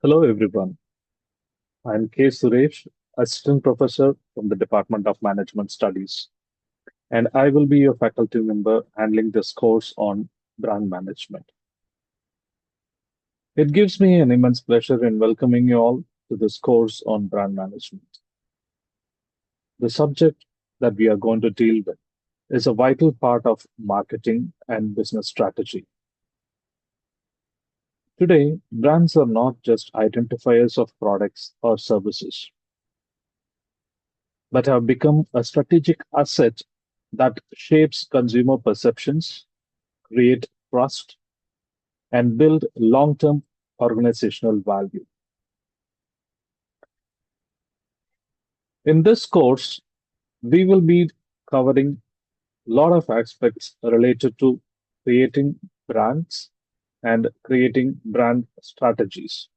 Hello everyone. I'm K. Suresh, Assistant Professor from the Department of Management Studies, and I will be your faculty member handling this course on brand management. It gives me an immense pleasure in welcoming you all to this course on brand management. The subject that we are going to deal with is a vital part of marketing and business strategy. Today, brands are not just identifiers of products or services, but have become a strategic asset that shapes consumer perceptions, create trust, and build long-term organizational value. In this course, we will be covering a lot of aspects related to creating brands and creating brand strategies.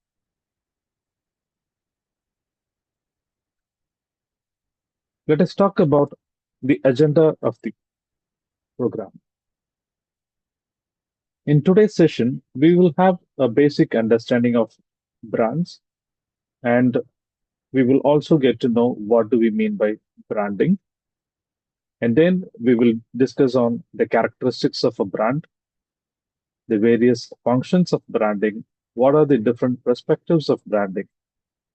Let us talk about the agenda of the program. In today's session, we will have a basic understanding of brands, and we will also get to know what do we mean by branding. And then we will discuss on the characteristics of a brand, the various functions of branding, what are the different perspectives of branding.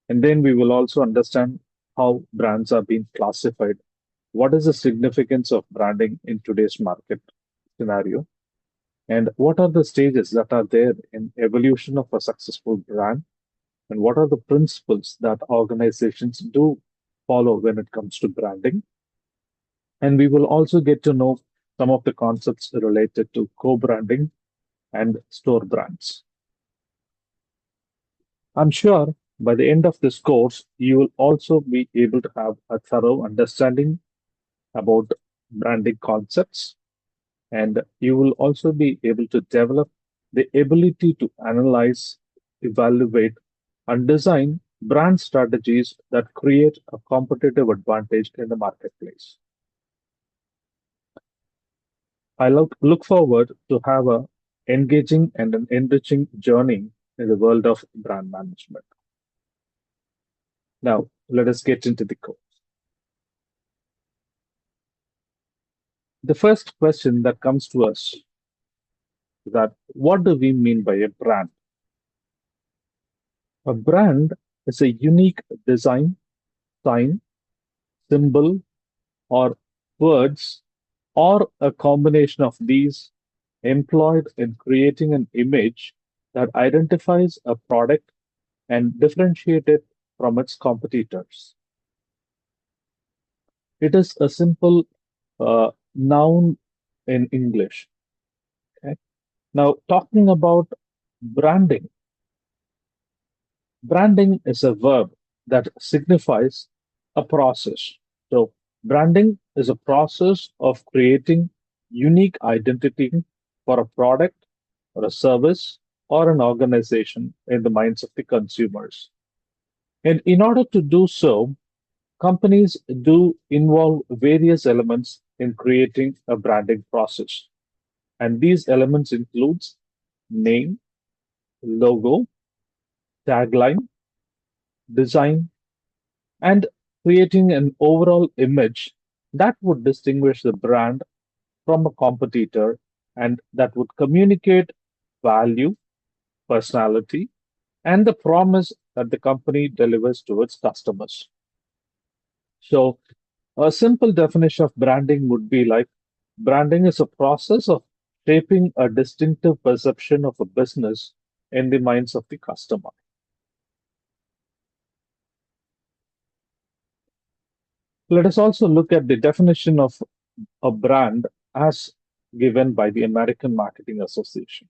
And then we will also understand how brands are being classified. What is the significance of branding in today's market scenario? And what are the stages that are there in evolution of a successful brand? And what are the principles that organizations do follow when it comes to branding? And we will also get to know some of the concepts related to co-branding and store brands. I'm sure by the end of this course, you will also be able to have a thorough understanding about branding concepts, and you will also be able to develop the ability to analyze, evaluate, and design brand strategies that create a competitive advantage in the marketplace. I look forward to have a engaging and an enriching journey in the world of brand management. Now, let us get into the code. The first question that comes to us is that what do we mean by a brand? A brand is a unique design, sign, symbol, or words, or a combination of these employed in creating an image that identifies a product and differentiate it from its competitors. It is a simple noun in English. Okay? Now, talking about branding, branding is a verb that signifies a process. So, branding is a process of creating unique identity for a product or a service or an organization in the minds of the consumers. And in order to do so, companies do involve various elements in creating a branding process. And these elements includes name, logo, tagline, design, and creating an overall image that would distinguish the brand from a competitor and that would communicate value, personality, and the promise that the company delivers to its customers. So, a simple definition of branding would be like branding is a process of shaping a distinctive perception of a business in the minds of the customer. Let us also look at the definition of a brand as given by the American Marketing Association.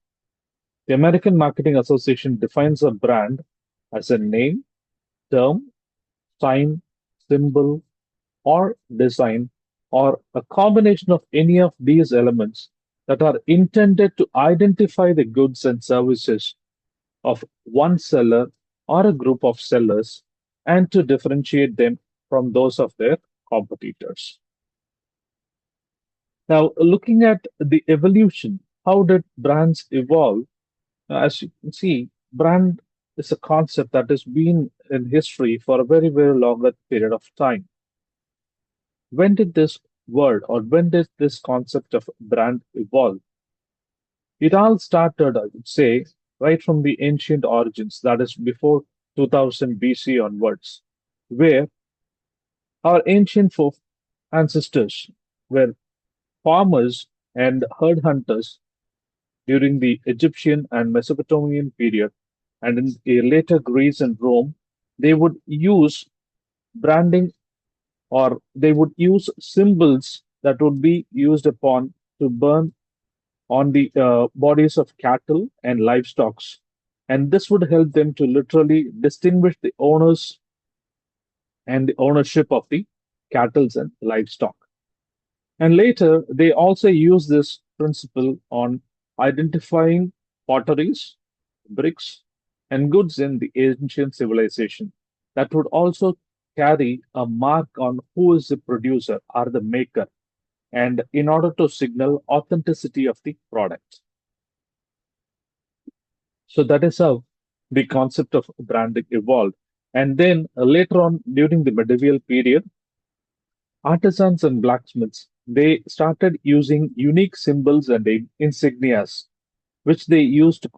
The American Marketing Association defines a brand as a name, term, sign, symbol, or design, or a combination of any of these elements that are intended to identify the goods and services of one seller or a group of sellers and to differentiate them from those of their competitors. Now, looking at the evolution, how did brands evolve? As you can see, brand is a concept that has been in history for a very, very longer period of time. When did this word or when did this concept of brand evolve? It all started, I would say, right from the ancient origins, that is before 2000 BC onwards, where our ancient ancestors were farmers and herd hunters during the Egyptian and Mesopotamian period, and in a later Greece and Rome, they would use branding or they would use symbols that would be used upon to burn on the bodies of cattle and livestock. And this would help them to literally distinguish the owners and the ownership of the cattle and livestock. And later, they also use this principle on identifying potteries, bricks, and goods in the ancient civilization that would also carry a mark on who is the producer or the maker, and in order to signal authenticity of the product. So that is how the concept of branding evolved. And then later on, during the medieval period, artisans and blacksmiths they started using unique symbols and insignias, which they used to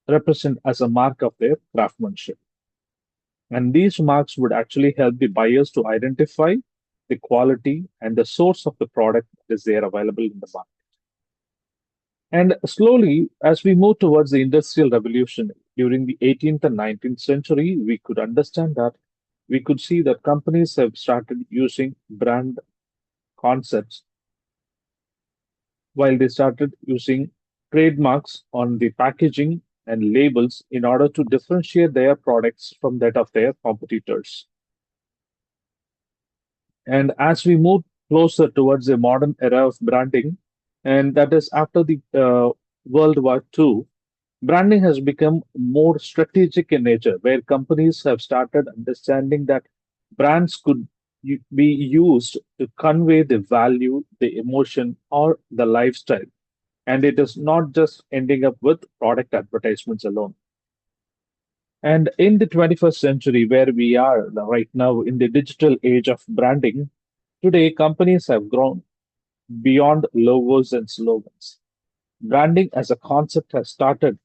represent as a mark of their craftsmanship. And these marks would actually help the buyers to identify the quality and the source of the product that is there available in the market. And slowly, as we move towards the Industrial Revolution during the 18th and 19th century, we could understand that we could see that companies have started using brand concepts while they started using trademarks on the packaging and labels in order to differentiate their products from that of their competitors. And as we move closer towards the modern era of branding, and that is after the World War II, branding has become more strategic in nature, where companies have started understanding that brands could be used to convey the value, the emotion, or the lifestyle. And it is not just ending up with product advertisements alone. And in the 21st century, where we are right now in the digital age of branding, today companies have grown beyond logos and slogans. Branding as a concept has started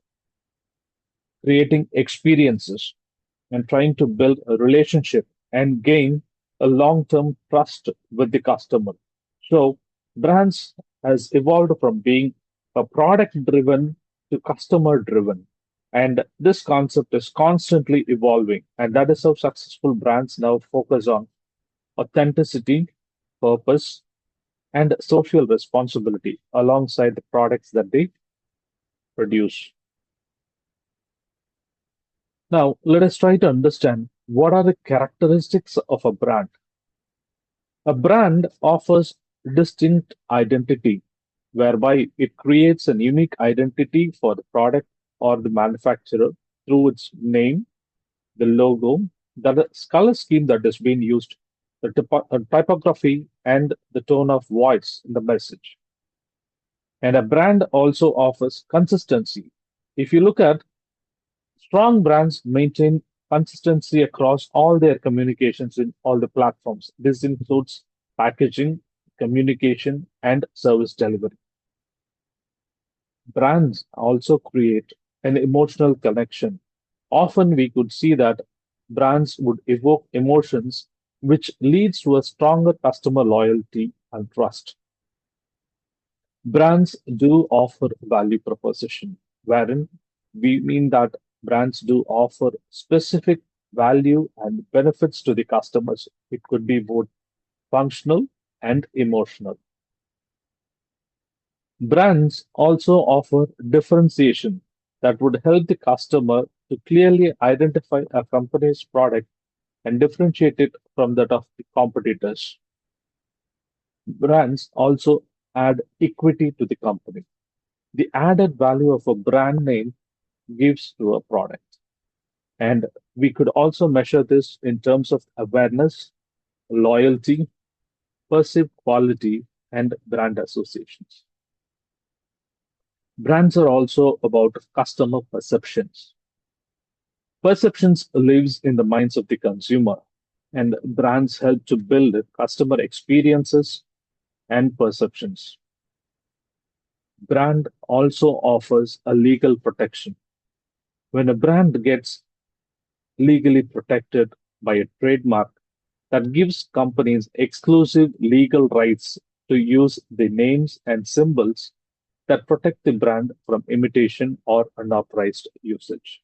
creating experiences and trying to build a relationship and gain a long-term trust with the customer. So brands has evolved from being a product driven to customer driven. And this concept is constantly evolving. And that is how successful brands now focus on authenticity, purpose, and social responsibility alongside the products that they produce. Now, let us try to understand what are the characteristics of a brand. A brand offers distinct identity, whereby it creates a unique identity for the product or the manufacturer through its name, the logo, the color scheme that is being used, the typography, and the tone of voice in the message. And a brand also offers consistency. If you look at strong brands maintain consistency across all their communications in all the platforms. This includes packaging, communication, and service delivery. Brands also create an emotional connection. Often we could see that brands would evoke emotions, which leads to a stronger customer loyalty and trust. Brands do offer value proposition, wherein we mean that brands do offer specific value and benefits to the customers. It could be both functional and emotional. Brands also offer differentiation that would help the customer to clearly identify a company's product and differentiate it from that of the competitors. Brands also add equity to the company. The added value of a brand name gives to a product. And we could also measure this in terms of awareness, loyalty, perceived quality, and brand associations. Brands are also about customer perceptions. Perceptions lives in the minds of the consumer, and brands help to build customer experiences and perceptions. Brand also offers a legal protection. When a brand gets legally protected by a trademark, that gives companies exclusive legal rights to use the names and symbols that protect the brand from imitation or unauthorized usage.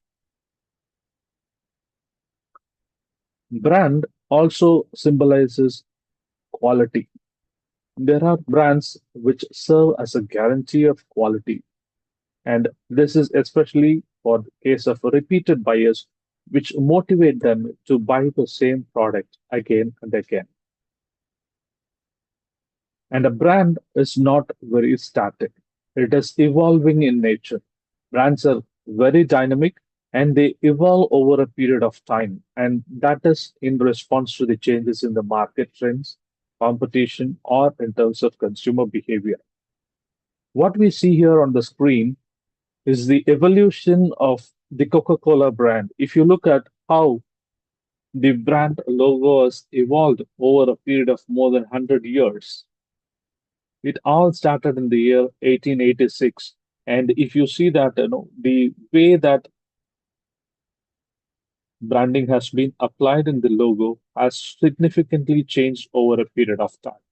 Brand also symbolizes quality. There are brands which serve as a guarantee of quality, and this is especially for the case of repeated buyers, which motivate them to buy the same product again and again. And a brand is not very static, it is evolving in nature. Brands are very dynamic and they evolve over a period of time. And that is in response to the changes in the market trends, competition, or in terms of consumer behavior. What we see here on the screen is the evolution of the Coca Cola brand. If you look at how the brand logo has evolved over a period of more than 100 years, it all started in the year 1886. And if you see that, the way that branding has been applied in the logo has significantly changed over a period of time.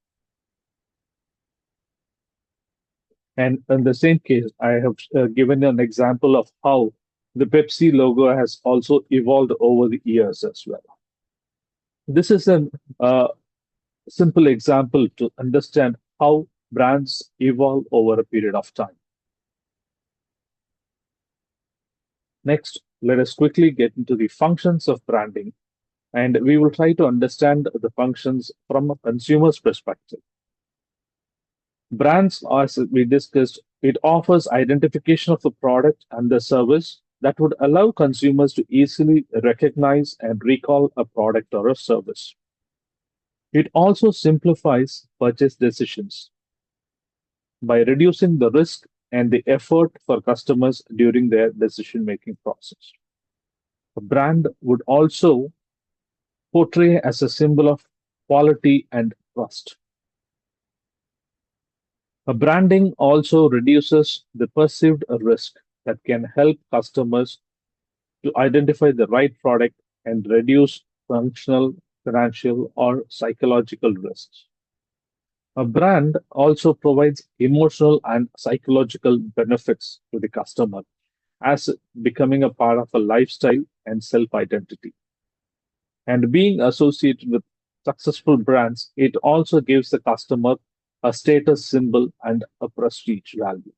And in the same case, I have given an example of how the Pepsi logo has also evolved over the years as well. This is a uh, simple example to understand how brands evolve over a period of time. Next, let us quickly get into the functions of branding, and we will try to understand the functions from a consumer's perspective. Brands, as we discussed, it offers identification of the product and the service that would allow consumers to easily recognize and recall a product or a service. It also simplifies purchase decisions by reducing the risk and the effort for customers during their decision making process. A brand would also portray as a symbol of quality and trust. A branding also reduces the perceived risk that can help customers to identify the right product and reduce functional, financial, or psychological risks. A brand also provides emotional and psychological benefits to the customer as becoming a part of a lifestyle and self identity. And being associated with successful brands, it also gives the customer a status symbol and a prestige value.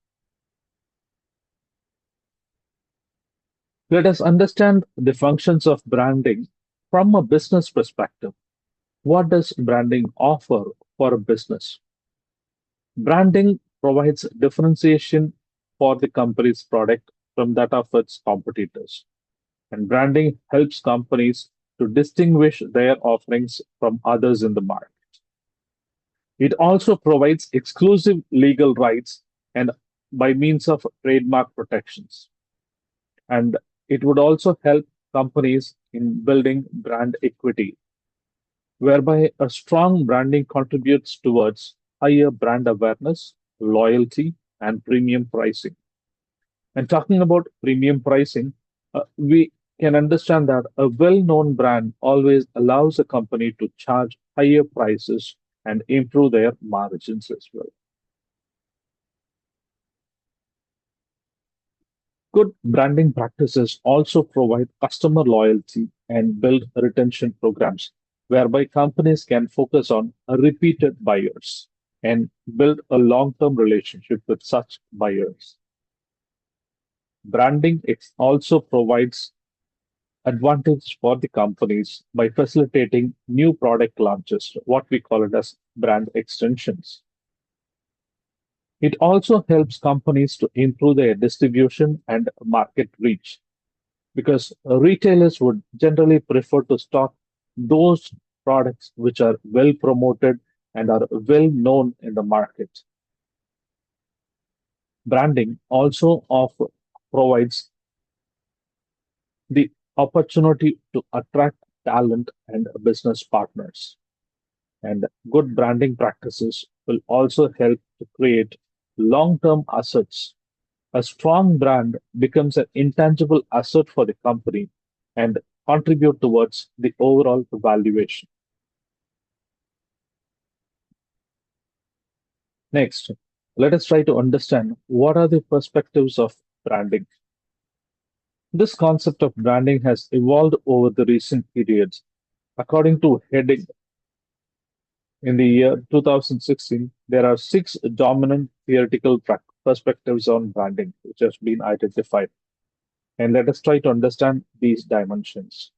Let us understand the functions of branding from a business perspective. What does branding offer for a business? Branding provides differentiation for the company's product from that of its competitors. And branding helps companies to distinguish their offerings from others in the market. It also provides exclusive legal rights and by means of trademark protections. And it would also help companies in building brand equity, whereby a strong branding contributes towards higher brand awareness, loyalty, and premium pricing. And talking about premium pricing, we can understand that a well known brand always allows a company to charge higher prices and improve their margins as well. Good branding practices also provide customer loyalty and build retention programs, whereby companies can focus on repeated buyers and build a long term relationship with such buyers. Branding also provides advantage for the companies by facilitating new product launches, what we call it as brand extensions. It also helps companies to improve their distribution and market reach because retailers would generally prefer to stock those products which are well promoted and are well known in the market. Branding also provides the opportunity to attract talent and business partners. And good branding practices will also help to create long term assets. A strong brand becomes an intangible asset for the company and contribute towards the overall valuation. Next, let us try to understand what are the perspectives of branding. This concept of branding has evolved over the recent periods. According to Heading, in the year 2016, there are six dominant theoretical perspectives on branding which has been identified. And let us try to understand these dimensions.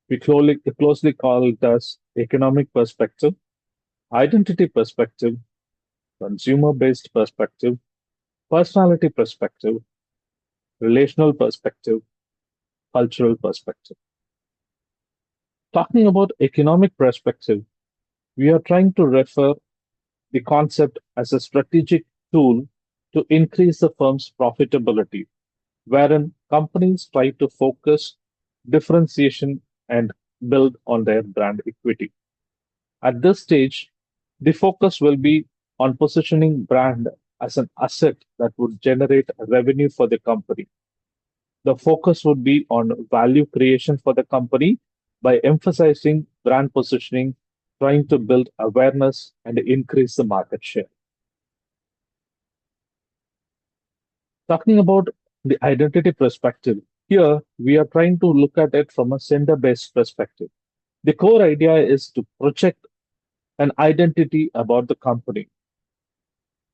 We closely call it as economic perspective, identity perspective, consumer based perspective, personality perspective, relational perspective, cultural perspective. Talking about economic perspective, we are trying to refer the concept as a strategic tool to increase the firm's profitability, wherein companies try to focus differentiation and build on their brand equity. At this stage, the focus will be on positioning brand as an asset that would generate revenue for the company. The focus would be on value creation for the company by emphasizing brand positioning, trying to build awareness and increase the market share. Talking about the identity perspective, here we are trying to look at it from a sender based perspective. The core idea is to project an identity about the company,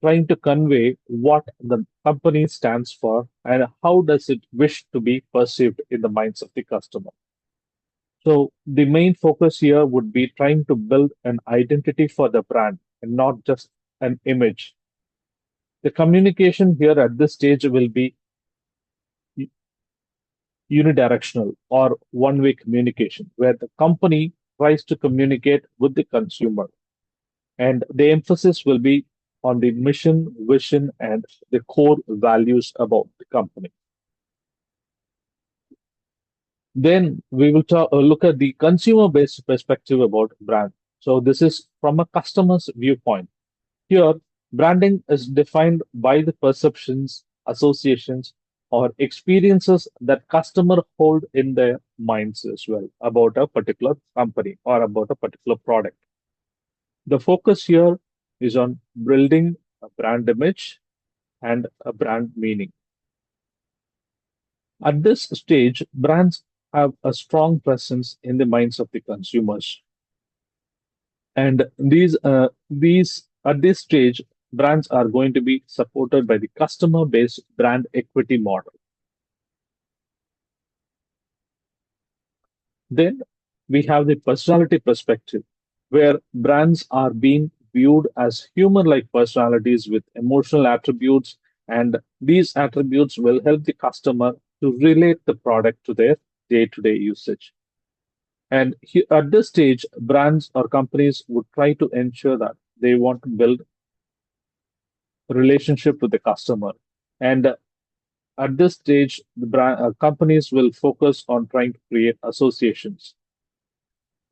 trying to convey what the company stands for and how does it wish to be perceived in the minds of the customer. So the main focus here would be trying to build an identity for the brand and not just an image. The communication here at this stage will be unidirectional or one-way communication, where the company tries to communicate with the consumer. And the emphasis will be on the mission, vision, and the core values about the company. Then we will look at the consumer based perspective about brand. So, this is from a customer's viewpoint. Here, branding is defined by the perceptions, associations, or experiences that customer hold in their minds as well about a particular company or about a particular product. The focus here is on building a brand image and a brand meaning. At this stage, brands have a strong presence in the minds of the consumers. And these at this stage, brands are going to be supported by the customer-based brand equity model. Then we have the personality perspective, where brands are being viewed as human-like personalities with emotional attributes, and these attributes will help the customer to relate the product to their day-to-day usage. And at this stage, brands or companies would try to ensure that they want to build a relationship with the customer. And at this stage, companies will focus on trying to create associations.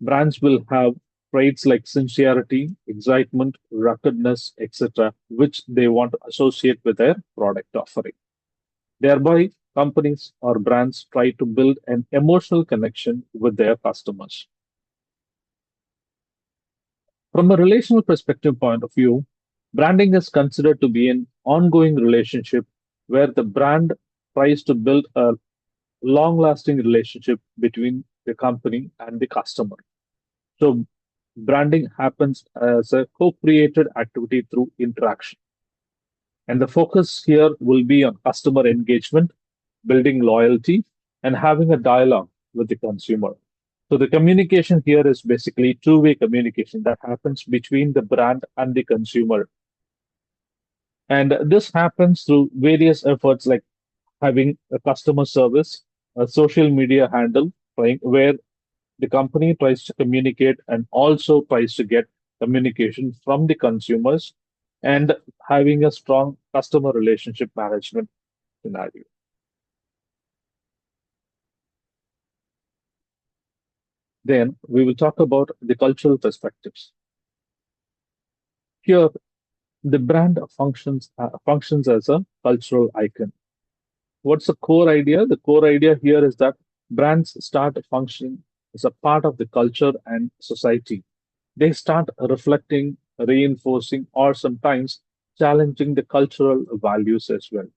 Brands will have traits like sincerity, excitement, ruggedness, etc., which they want to associate with their product offering. Thereby, companies or brands try to build an emotional connection with their customers. From a relational perspective point of view, branding is considered to be an ongoing relationship where the brand tries to build a long lasting relationship between the company and the customer. So, branding happens as a co created activity through interaction. And the focus here will be on customer engagement, building loyalty, and having a dialogue with the consumer. So the communication here is basically two-way communication that happens between the brand and the consumer. And this happens through various efforts like having a customer service, a social media handle, where the company tries to communicate and also tries to get communication from the consumers and having a strong customer relationship management scenario. Then we will talk about the cultural perspectives. Here, the brand functions as a cultural icon. What's the core idea? The core idea here is that brands start functioning as a part of the culture and society. They start reflecting, reinforcing, or sometimes challenging the cultural values as well.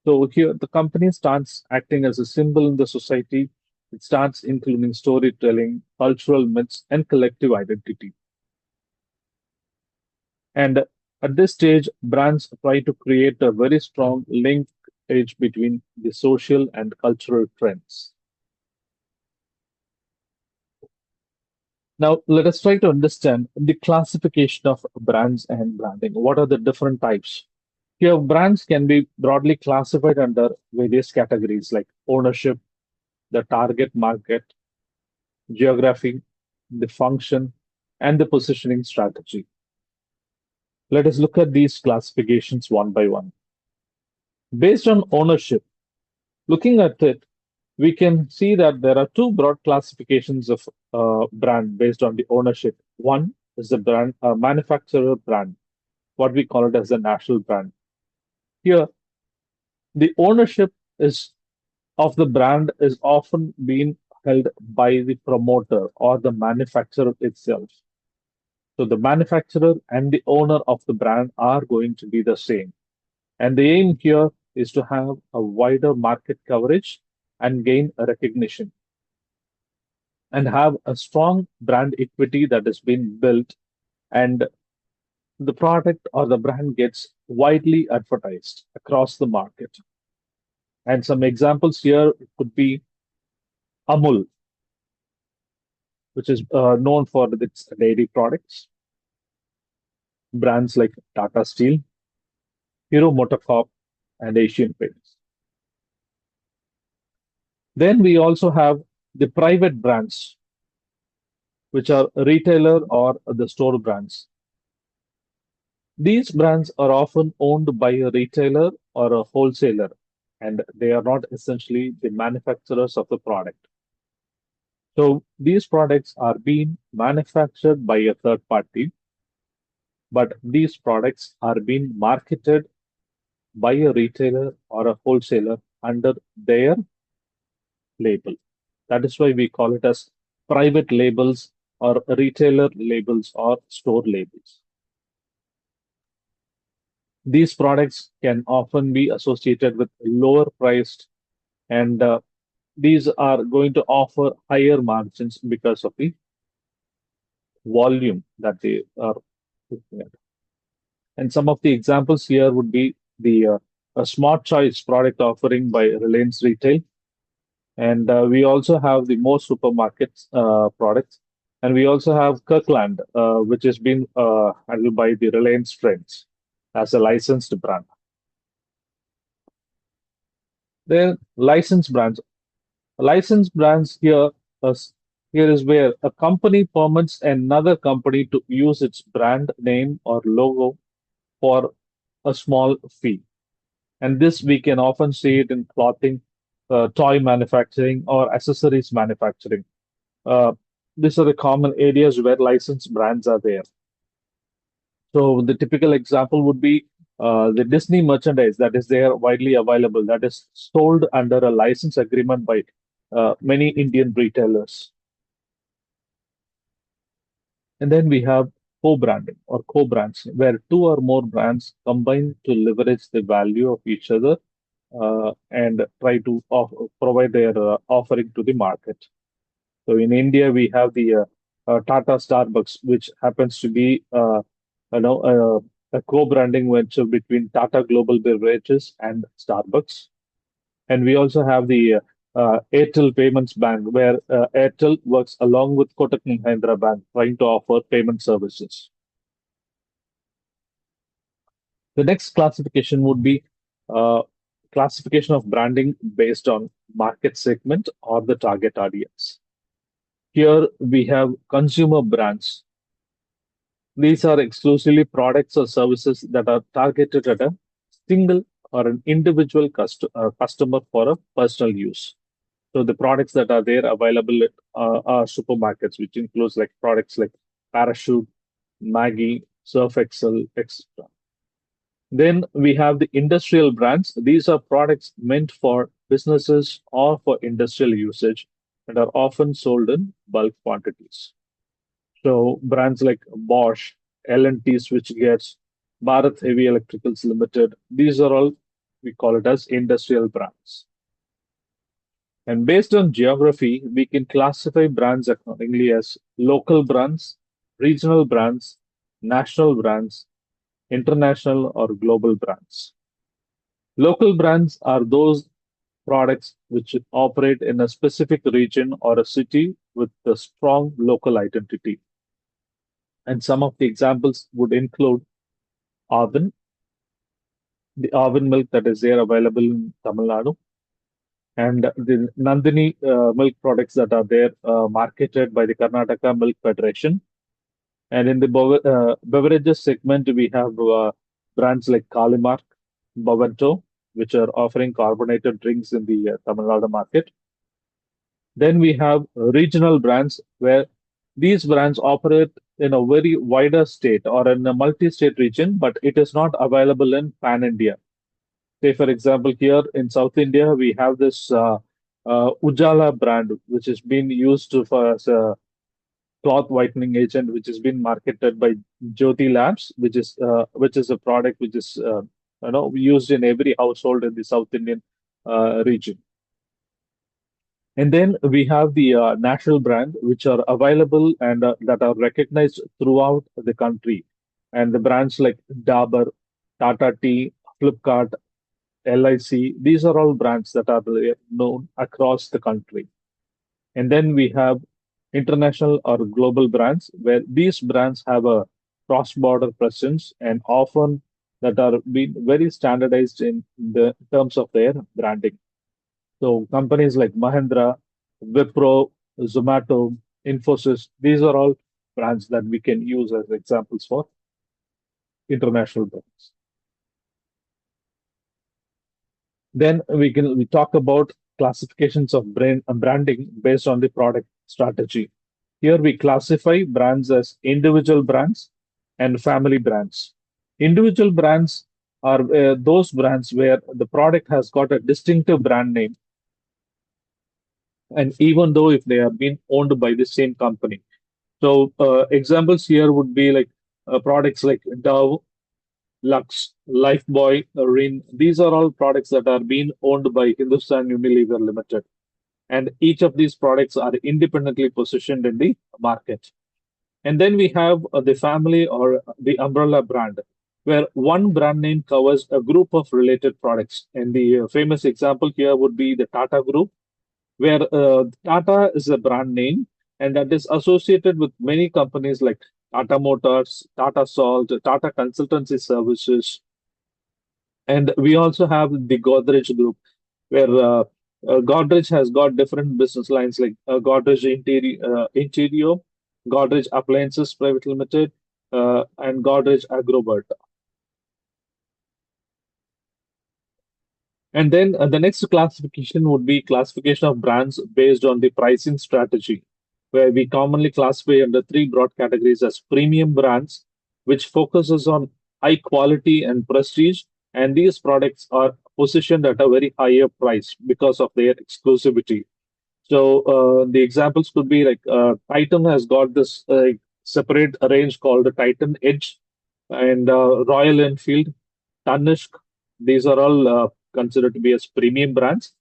So here, the company starts acting as a symbol in the society. It starts including storytelling, cultural myths, and collective identity. And at this stage, brands try to create a very strong linkage between the social and cultural trends. Now, let us try to understand the classification of brands and branding. What are the different types? Here, brands can be broadly classified under various categories like ownership, the target market, geography, the function, and the positioning strategy. Let us look at these classifications one by one. Based on ownership, looking at it, we can see that there are two broad classifications of brand based on the ownership. One is the brand manufacturer brand, what we call it as a national brand. Here, the ownership is of the brand is often being held by the promoter or the manufacturer itself. So the manufacturer and the owner of the brand are going to be the same. And the aim here is to have a wider market coverage and gain a recognition and have a strong brand equity that has been built and the product or the brand gets widely advertised across the market. And some examples here could be Amul, which is known for its dairy products, brands like Tata Steel, Hero Motocorp, and Asian Paints. Then we also have the private brands, which are retailer or the store brands. These brands are often owned by a retailer or a wholesaler, and they are not essentially the manufacturers of the product. So these products are being manufactured by a third party, but these products are being marketed by a retailer or a wholesaler under their label. That is why we call it as private labels or retailer labels or store labels. These products can often be associated with lower priced and these are going to offer higher margins because of the volume that they are looking at. And some of the examples here would be the a Smart Choice product offering by Reliance Retail. And we also have the most supermarkets products. And we also have Kirkland, which has been handled by the Reliance Trends as a licensed brand. Then licensed brands. Licensed brands here is where a company permits another company to use its brand name or logo for a small fee. And this we can often see it in clothing, toy manufacturing, or accessories manufacturing. Uh, these are the common areas where licensed brands are there. So the typical example would be the Disney merchandise that is there widely available, that is sold under a license agreement by many Indian retailers. And then we have co-branding or co-brands, where two or more brands combine to leverage the value of each other and try to provide their offering to the market. So in India, we have the Tata Starbucks, which happens to be a co-branding venture between Tata Global Beverages and Starbucks. And we also have the Airtel Payments Bank, where Airtel works along with Kotak Mahindra Bank, trying to offer payment services. The next classification would be uh, classification of branding based on market segment or the target audience. Here we have consumer brands. These are exclusively products or services that are targeted at a single or an individual customer for a personal use. So the products that are there available at our supermarkets, which includes like products like Parachute, Maggie, Surf Excel, etc. Then we have the industrial brands. These are products meant for businesses or for industrial usage and are often sold in bulk quantities. So brands like Bosch, L&T Switchgears, Bharat Heavy Electricals Limited, these are all, we call it as industrial brands. And based on geography, we can classify brands accordingly as local brands, regional brands, national brands, international or global brands. Local brands are those products which operate in a specific region or a city with a strong local identity. And some of the examples would include Arvin, the Arvin milk that is there available in Tamil Nadu, and the Nandini milk products that are there marketed by the Karnataka Milk Federation. And in the beverages segment, we have brands like Kalimark, Bavento, which are offering carbonated drinks in the Tamil Nadu market. Then we have regional brands where these brands operate in a very wider state or in a multi-state region, but it is not available in pan India. Say, for example, here in South India, we have this Ujala brand, which has been used for as a cloth whitening agent, which has been marketed by Jyoti Labs, which is a product which is used in every household in the South Indian region. And then we have the national brand, which are available and that are recognized throughout the country. And the brands like Dabur, Tata Tea, Flipkart, LIC, these are all brands that are known across the country. And then we have international or global brands, where these brands have a cross-border presence and often that are being very standardized in the terms of their branding. So companies like Mahindra, Wipro, Zomato, Infosys, these are all brands that we can use as examples for international brands. Then we talk about classifications of branding based on the product strategy. Here we classify brands as individual brands and family brands. Individual brands are those brands where the product has got a distinctive brand name, and even though if they have been owned by the same company. So examples here would be like products like Dove, Lux, Lifebuoy, Rin. These are all products that are being owned by Hindustan Unilever Limited. And each of these products are independently positioned in the market. And then we have the family or the umbrella brand, where one brand name covers a group of related products. And the famous example here would be the Tata Group, where Tata is a brand name and that is associated with many companies like Tata Motors, Tata Salt, Tata Consultancy Services. And we also have the Godrej Group, where Godrej has got different business lines like Interior, Godrej Appliances Private Limited, and Godrej Agrobert. And then the next classification would be classification of brands based on the pricing strategy, where we commonly classify under three broad categories as premium brands, which focuses on high quality and prestige, and these products are positioned at a very higher price because of their exclusivity. So the examples could be like Titan has got this separate range called the Titan Edge, and Royal Enfield, Tanishq. These are all considered to be as premium brands.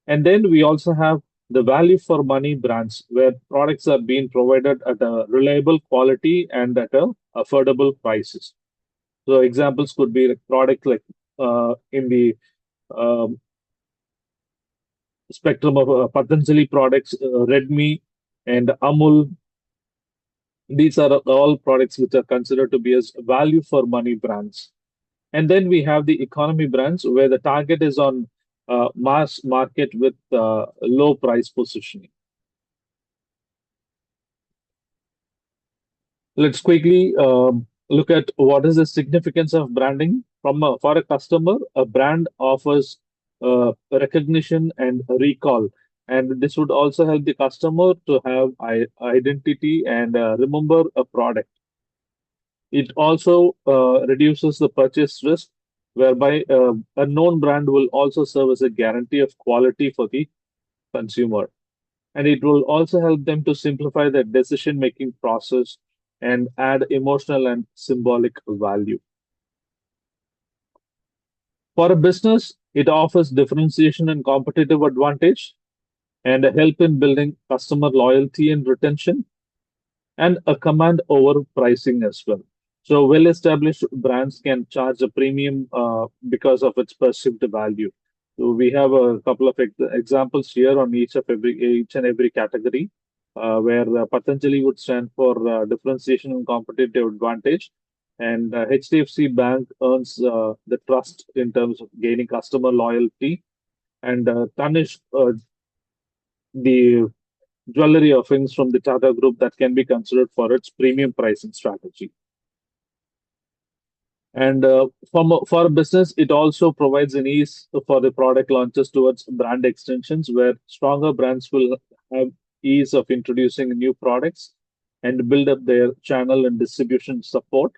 And then we also have the value for money brands, where products are being provided at a reliable quality and at a affordable prices. So examples could be like products like in the um, spectrum of Patanjali products, Redmi and Amul. These are all products which are considered to be as value for money brands. And then we have the economy brands where the target is on mass market with low price positioning. Let's quickly look at what is the significance of branding. For a customer, a brand offers recognition and recall, and this would also help the customer to have identity and remember a product. It also reduces the purchase risk, whereby a known brand will also serve as a guarantee of quality for the consumer. And it will also help them to simplify their decision-making process and add emotional and symbolic value. For a business, it offers differentiation and competitive advantage and a help in building customer loyalty and retention and a command over pricing as well. So, well-established brands can charge a premium because of its perceived value. So, we have a couple of examples here on each and every category, where Patanjali would stand for differentiation and competitive advantage, and HDFC Bank earns the trust in terms of gaining customer loyalty, and Tanishq, the jewelry offerings from the Tata Group that can be considered for its premium pricing strategy. And for a business, it also provides an ease for the product launches towards brand extensions, where stronger brands will have ease of introducing new products and build up their channel and distribution support,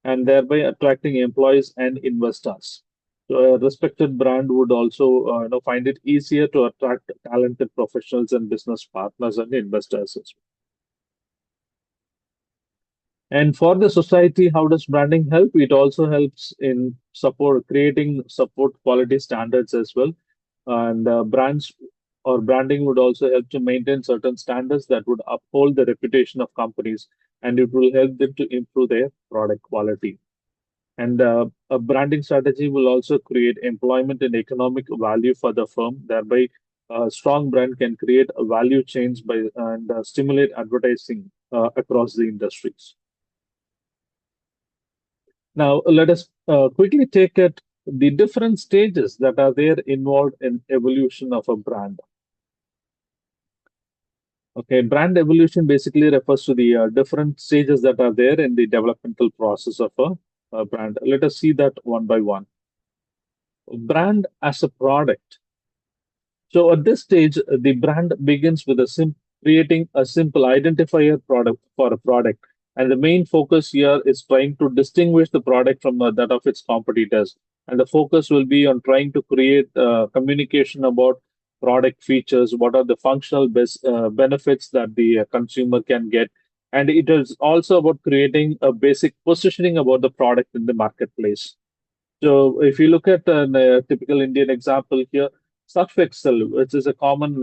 and thereby attracting employees and investors. So a respected brand would also find it easier to attract talented professionals and business partners and investors as well. And for the society, how does branding help? It also helps in support, creating support quality standards as well. And brands or branding would also help to maintain certain standards that would uphold the reputation of companies, and it will help them to improve their product quality. And a branding strategy will also create employment and economic value for the firm. Thereby, a strong brand can create a value chains by and stimulate advertising across the industries. Now, let us quickly take at the different stages that are there involved in evolution of a brand. Okay, brand evolution basically refers to the different stages that are there in the developmental process of a brand. Let us see that one by one. Brand as a product. So at this stage, the brand begins with creating a simple identifier product for a product. And the main focus here is trying to distinguish the product from that of its competitors. And the focus will be on trying to create communication about product features, what are the functional benefits that the consumer can get. And it is also about creating a basic positioning about the product in the marketplace. So if you look at a typical Indian example here, Surf Excel, which is a common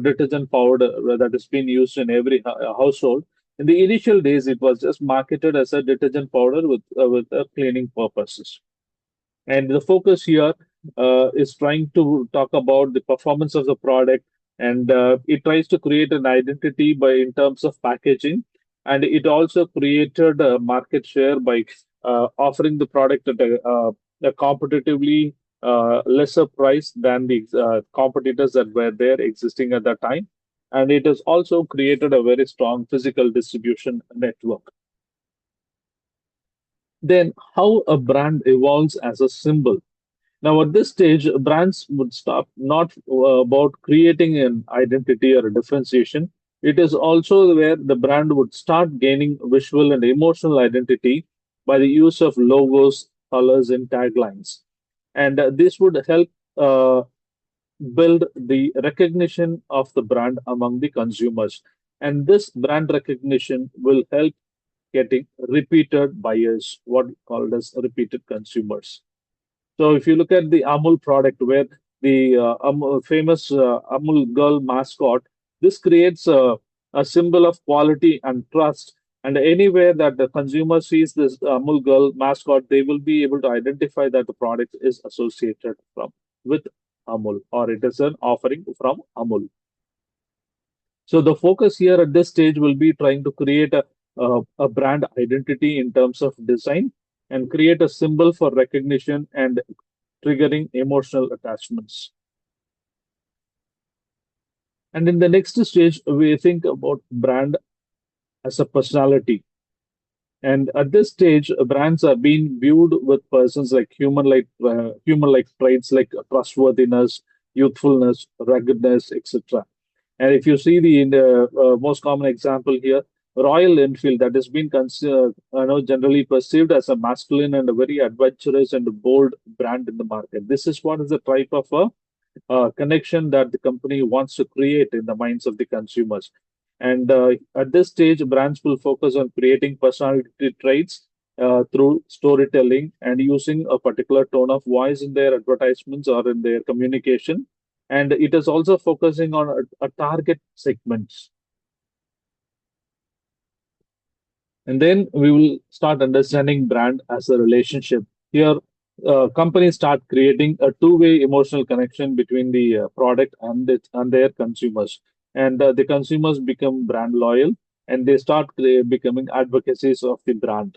detergent powder that is being used in every household. In the initial days, it was just marketed as a detergent powder with cleaning purposes. And the focus here is trying to talk about the performance of the product, and it tries to create an identity by in terms of packaging, and it also created a market share by offering the product at a competitively lesser price than the competitors that were there existing at that time. And it has also created a very strong physical distribution network. Then, how a brand evolves as a symbol. Now, at this stage, brands would stop not about creating an identity or a differentiation. It is also where the brand would start gaining visual and emotional identity by the use of logos, colors, and taglines. And this would help build the recognition of the brand among the consumers. And this brand recognition will help getting repeated buyers, what called as repeated consumers. So if you look at the Amul product, where the famous Amul girl mascot, this creates a symbol of quality and trust. And anywhere that the consumer sees this Amul girl mascot, they will be able to identify that the product is associated from with Amul, or it is an offering from Amul. So the focus here at this stage will be trying to create a brand identity in terms of design and create a symbol for recognition and triggering emotional attachments. And in the next stage, we think about brand as a personality. And at this stage, brands are being viewed with persons like human-like traits like trustworthiness, youthfulness, ruggedness, etc. And if you see the most common example here, Royal Enfield, that has been considered, generally perceived as a masculine and a very adventurous and bold brand in the market. This is what is the type of a connection that the company wants to create in the minds of the consumers. And at this stage, brands will focus on creating personality traits through storytelling and using a particular tone of voice in their advertisements or in their communication. And it is also focusing on a target segments. And then we will start understanding brand as a relationship. Here, companies start creating a two-way emotional connection between the product and their consumers. And the consumers become brand loyal and they start becoming advocacies of the brand.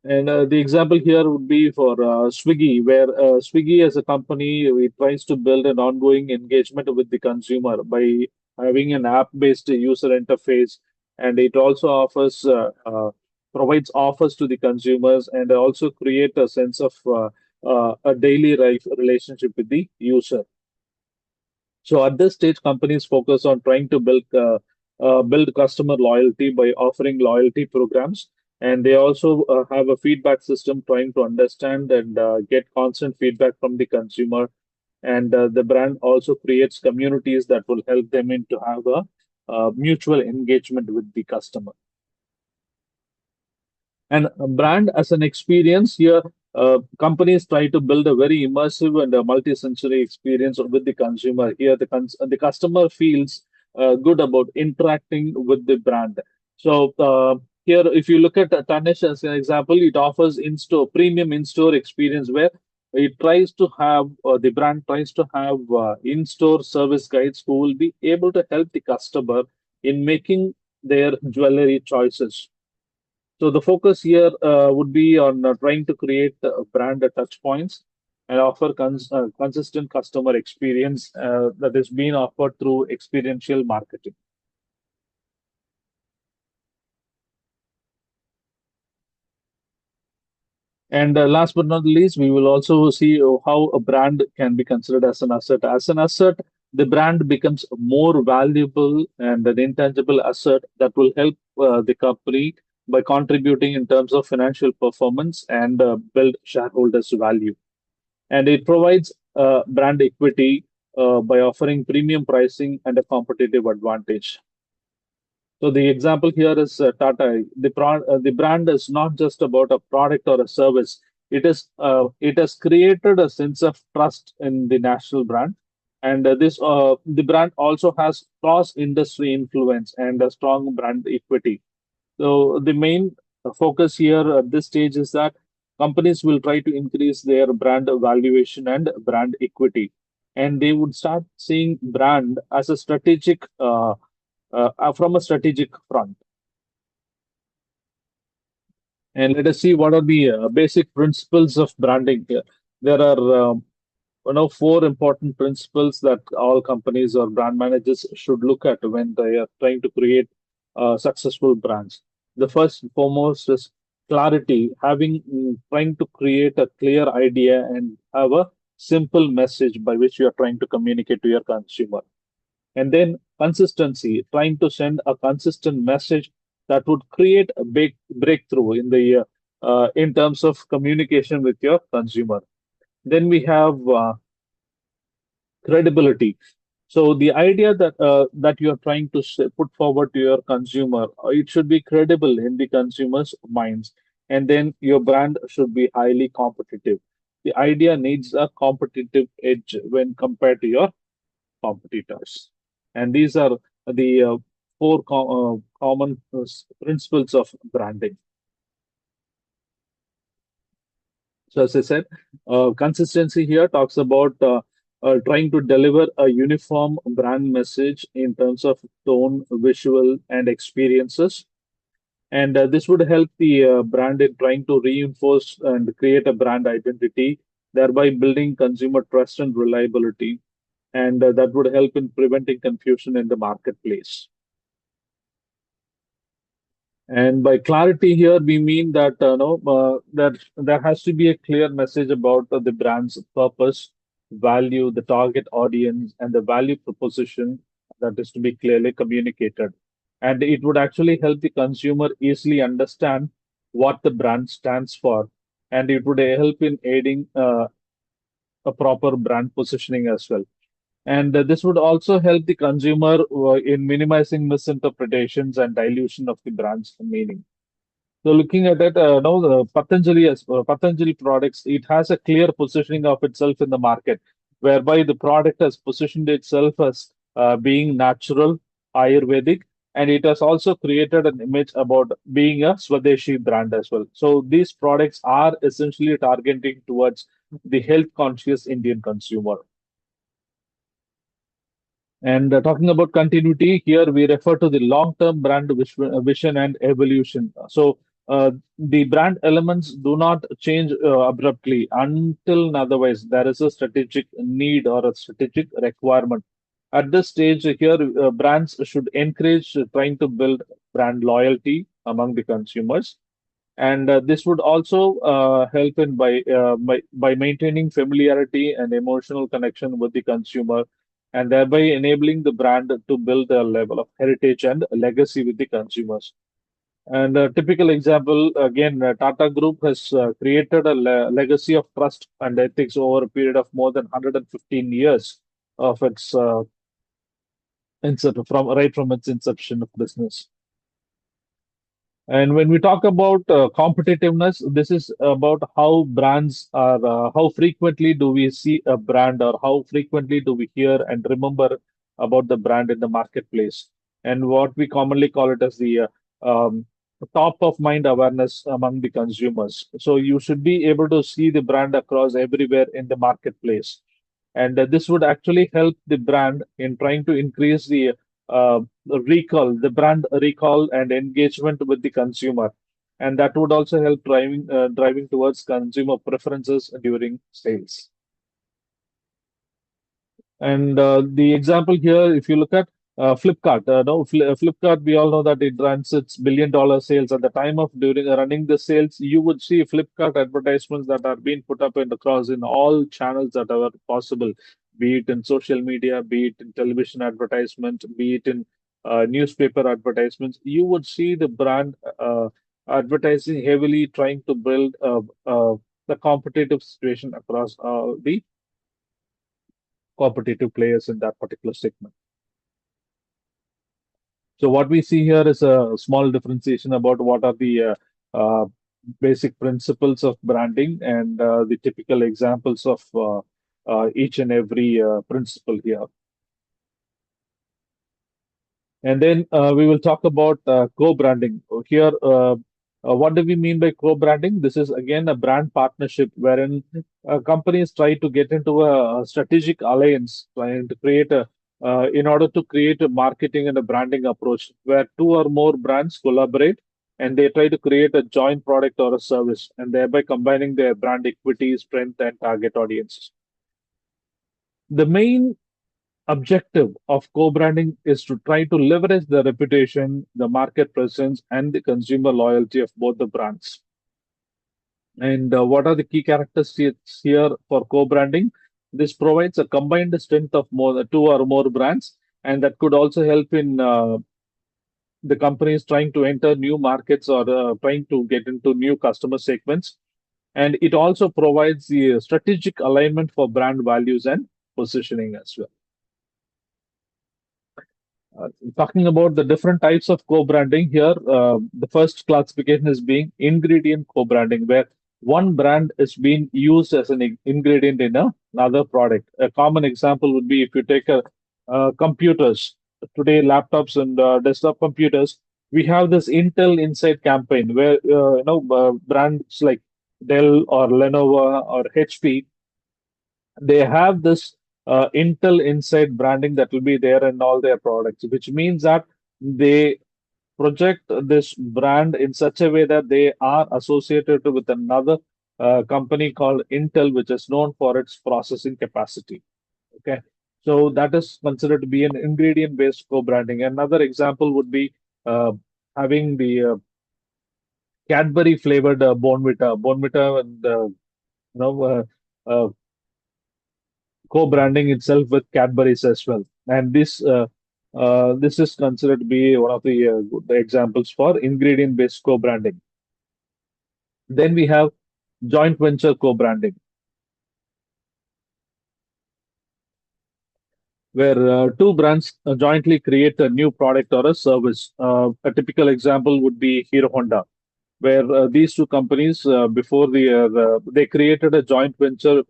And the example here would be for Swiggy, where Swiggy as a company it tries to build an ongoing engagement with the consumer by having an app-based user interface, and it also provides offers to the consumers and also create a sense of a daily life relationship with the user. So at this stage, companies focus on trying to build customer loyalty by offering loyalty programs, and they also have a feedback system trying to understand and get constant feedback from the consumer. And the brand also creates communities that will help them in to have a mutual engagement with the customer. And a brand as an experience here, companies try to build a very immersive and a multi-sensory experience with the consumer. Here, the customer feels good about interacting with the brand. So here, if you look at Tanish as an example, it offers in-store premium in-store experience where the brand tries to have in-store service guides who will be able to help the customer in making their jewelry choices. So the focus here would be on trying to create brand touch points and offer consistent customer experience that is being offered through experiential marketing. And last but not least, we will also see how a brand can be considered as an asset. As an asset, the brand becomes more valuable and an intangible asset that will help the company by contributing in terms of financial performance and build shareholders' value. And it provides brand equity by offering premium pricing and a competitive advantage. So the example here is Tata. The brand is not just about a product or a service. It has created a sense of trust in the national brand, and the brand also has cross industry influence and a strong brand equity. So the main focus here at this stage is that companies will try to increase their brand valuation and brand equity, and they would start seeing brand as a strategic from a strategic front. And let us see what are the basic principles of branding here. There are four important principles that all companies or brand managers should look at when they are trying to create successful brands. The first and foremost is clarity, trying to create a clear idea and have a simple message by which you are trying to communicate to your consumer. And then consistency, trying to send a consistent message that would create a big breakthrough in terms of communication with your consumer. Then we have credibility. So the idea that you are trying to put forward to your consumer, it should be credible in the consumer's minds, and then your brand should be highly competitive. The idea needs a competitive edge when compared to your competitors. And these are the four common principles of branding. So, as I said, consistency here talks about trying to deliver a uniform brand message in terms of tone, visual, and experiences. And this would help the brand in trying to reinforce and create a brand identity, thereby building consumer trust and reliability. And that would help in preventing confusion in the marketplace. And by clarity here, we mean that no, that there has to be a clear message about the brand's purpose, value, the target audience, and the value proposition that is to be clearly communicated. And it would actually help the consumer easily understand what the brand stands for, and it would help in aiding a proper brand positioning as well. And this would also help the consumer in minimizing misinterpretations and dilution of the brand's meaning. So looking at it, now the Patanjali as Patanjali products, it has a clear positioning of itself in the market, whereby the product has positioned itself as being natural, Ayurvedic, and it has also created an image about being a Swadeshi brand as well. So these products are essentially targeting towards the health conscious Indian consumer. And talking about continuity, here we refer to the long-term brand vision and evolution. So the brand elements do not change abruptly until otherwise there is a strategic need or a strategic requirement. At this stage, here brands should encourage trying to build brand loyalty among the consumers, and this would also help in by maintaining familiarity and emotional connection with the consumer, and thereby enabling the brand to build a level of heritage and legacy with the consumers. And a typical example, again, Tata Group has created a legacy of trust and ethics over a period of more than 115 years of its right from its inception of business. And when we talk about competitiveness, this is about how brands are, how frequently do we see a brand, or how frequently do we hear and remember about the brand in the marketplace, and what we commonly call it as the top of mind awareness among the consumers. So you should be able to see the brand across everywhere in the marketplace, and this would actually help the brand in trying to increase the brand recall and engagement with the consumer, and that would also help driving towards consumer preferences during sales. And the example here, if you look at Flipkart, no, Flipkart, we all know that it runs its billion-dollar sales. At the time of during running the sales, you would see Flipkart advertisements that are being put up and across in all channels that are possible, be it in social media, be it in television advertisement, be it in newspaper advertisements. You would see the brand advertising heavily, trying to build the competitive situation across the competitive players in that particular segment. So what we see here is a small differentiation about what are the basic principles of branding and the typical examples of each and every principle here. And then we will talk about co-branding. Here, what do we mean by co-branding? This is again a brand partnership wherein companies try to get into a strategic alliance, trying to create in order to create a marketing and a branding approach where two or more brands collaborate and they try to create a joint product or a service, and thereby combining their brand equity, strength, and target audiences. The main objective of co-branding is to try to leverage the reputation, the market presence, and the consumer loyalty of both the brands. And what are the key characteristics here for co-branding? This provides a combined strength of more two or more brands, and that could also help in the companies trying to enter new markets or trying to get into new customer segments. And it also provides the strategic alignment for brand values and positioning as well. Talking about the different types of co-branding here, the first classification is being ingredient co-branding, where one brand is being used as an ingredient in another product. A common example would be if you take computers today, laptops and desktop computers. We have this Intel Inside campaign where brands like Dell or Lenovo or HP, they have this Intel Inside branding that will be there in all their products, which means that they project this brand in such a way that they are associated with another company called Intel, which is known for its processing capacity. Okay, so that is considered to be an ingredient-based co-branding. Another example would be having the Cadbury flavored Bonvita, and know, co-branding itself with Cadbury's as well. And this is considered to be one of the good examples for ingredient-based co-branding. Then we have joint venture co-branding, where two brands jointly create a new product or a service. A typical example would be Hero Honda, where these two companies, before they created a joint venture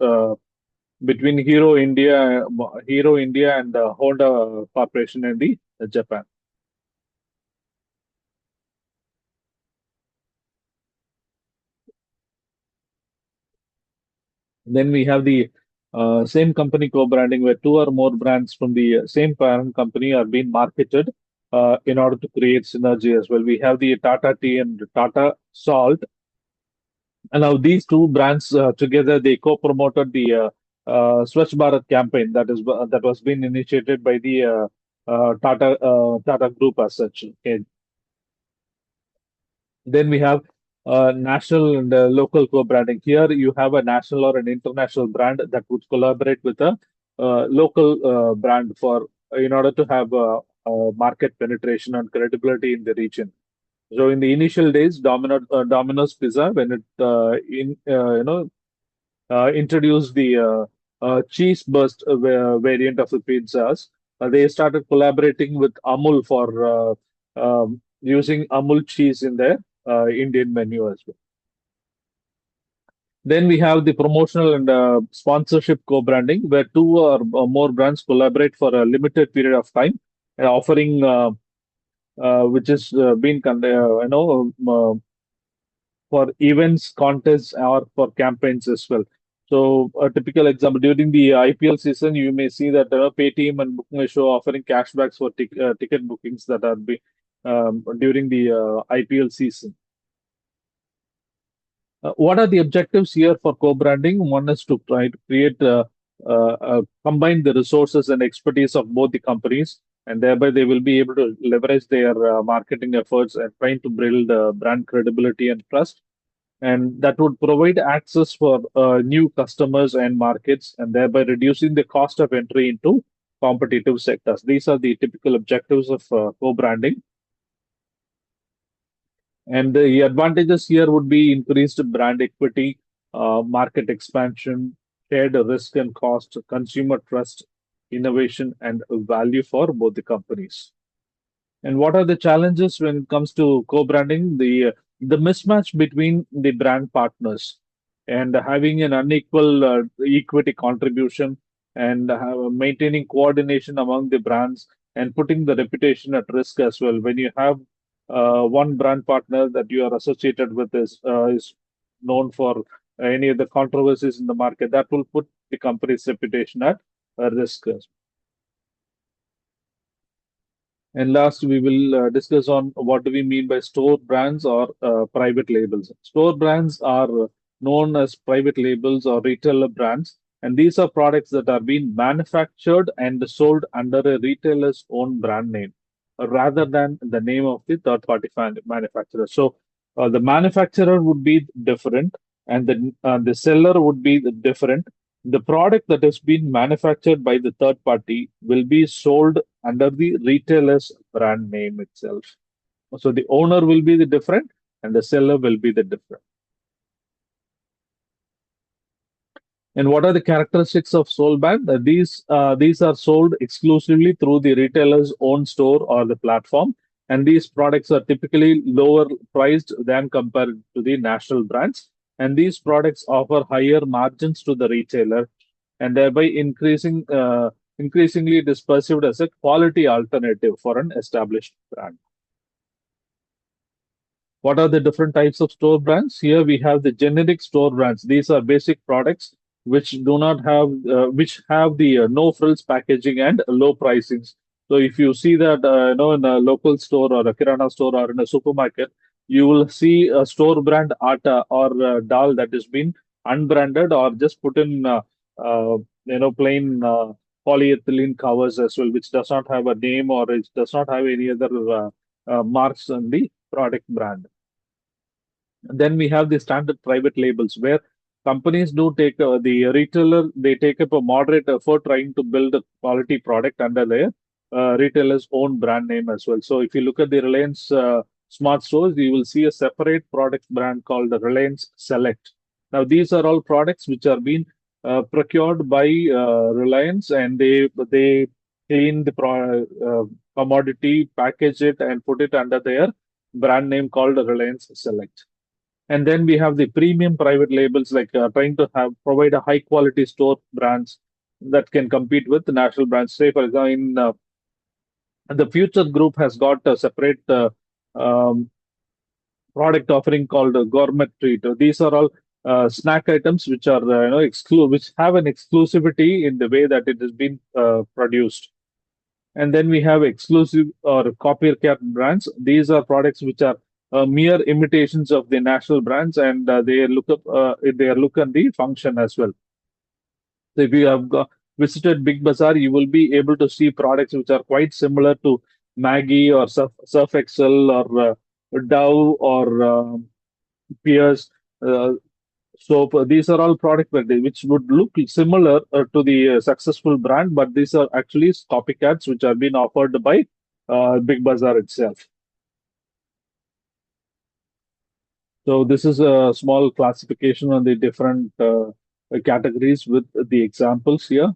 between Hero India and Honda Corporation in the Japan. Then we have the same company co-branding, where two or more brands from the same parent company are being marketed in order to create synergy as well. We have the Tata Tea and Tata Salt, and now these two brands together they co-promoted the Swachh Bharat campaign that was being initiated by the Tata Group as such. Okay. Then we have national and local co-branding. Here you have a national or an international brand that would collaborate with a local brand for in order to have market penetration and credibility in the region. So in the initial days, Domino's Pizza, when it introduced the cheese burst variant of the pizzas, they started collaborating with Amul for using Amul cheese in their Indian menu as well. Then we have the promotional and sponsorship co-branding, where two or more brands collaborate for a limited period of time, offering which is being for events, contests, or for campaigns as well. So, a typical example during the IPL season, you may see that Paytm and BookMyShow offering cashbacks for ticket bookings that are during the IPL season. What are the objectives here for co-branding? One is to try to create, combine the resources and expertise of both the companies, and thereby they will be able to leverage their marketing efforts and trying to build brand credibility and trust. And that would provide access for new customers and markets, and thereby reducing the cost of entry into competitive sectors. These are the typical objectives of co-branding. And the advantages here would be increased brand equity, market expansion, shared risk and cost, consumer trust, innovation, and value for both the companies. And what are the challenges when it comes to co-branding? The mismatch between the brand partners and having an unequal equity contribution, and maintaining coordination among the brands and putting the reputation at risk as well. When you have one brand partner that you are associated with is known for any of the controversies in the market, that will put the company's reputation at risk. And last, we will discuss on what do we mean by store brands or private labels. Store brands are known as private labels or retailer brands, and these are products that are being manufactured and sold under a retailer's own brand name, rather than the name of the third-party manufacturer. So the manufacturer would be different, and the seller would be different. The product that has been manufactured by the third party will be sold under the retailer's brand name itself. So the owner will be the different and the seller will be the different. And what are the characteristics of soul band? These are sold exclusively through the retailer's own store or the platform, and these products are typically lower priced than compared to the national brands. And these products offer higher margins to the retailer, and thereby increasingly it is perceived as a quality alternative for an established brand. What are the different types of store brands? Here we have the generic store brands. These are basic products which do not have, which have the no frills packaging and low pricings. So if you see that, in a local store or a kirana store or in a supermarket, you will see a store brand atta or dal that has been unbranded or just put in, plain polyethylene covers as well, which does not have a name or it does not have any other marks on the product brand. Then we have the standard private labels where companies do take the retailer, they take up a moderate effort trying to build a quality product under their retailer's own brand name as well. So if you look at the Reliance smart stores, you will see a separate product brand called the Reliance Select. Now these are all products which are being procured by Reliance, and they clean the commodity, package it, and put it under their brand name called Reliance Select. And then we have the premium private labels, like trying to have provide a high quality store brands that can compete with the national brands. Say, for example, in the Future Group has got a separate um, product offering called Gourmet Treat. These are all snack items which are which have an exclusivity in the way that it has been produced. And then we have exclusive or copycat brands. These are products which are mere imitations of the national brands, and they look and the function as well. So if you have visited Big Bazaar, you will be able to see products which are quite similar to Maggie or Surf Excel or Dove or Pierce. Uh, these are all which would look similar to the successful brand, but these are actually copycats which are being offered by Big Bazaar itself. So this is a small classification on the different categories with the examples here.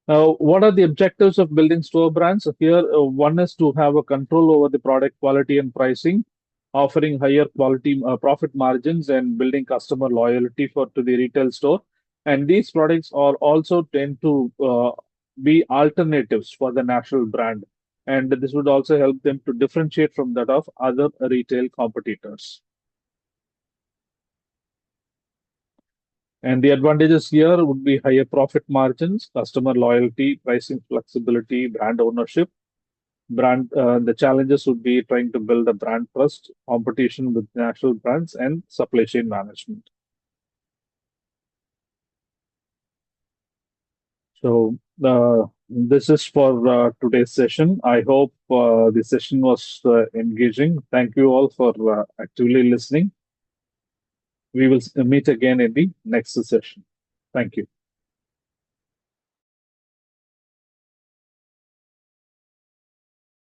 Now, what are the objectives of building store brands? Here, one is to have a control over the product quality and pricing, offering higher quality profit margins, and building customer loyalty for to the retail store. And these products are also tend to be alternatives for the national brand, and this would also help them to differentiate from that of other retail competitors. And the advantages here would be higher profit margins, customer loyalty, pricing flexibility, brand ownership. The challenges would be trying to build a brand trust, competition with national brands, and supply chain management. So this is for today's session. I hope the session was engaging. Thank you all for actively listening. We will meet again in the next session. Thank you.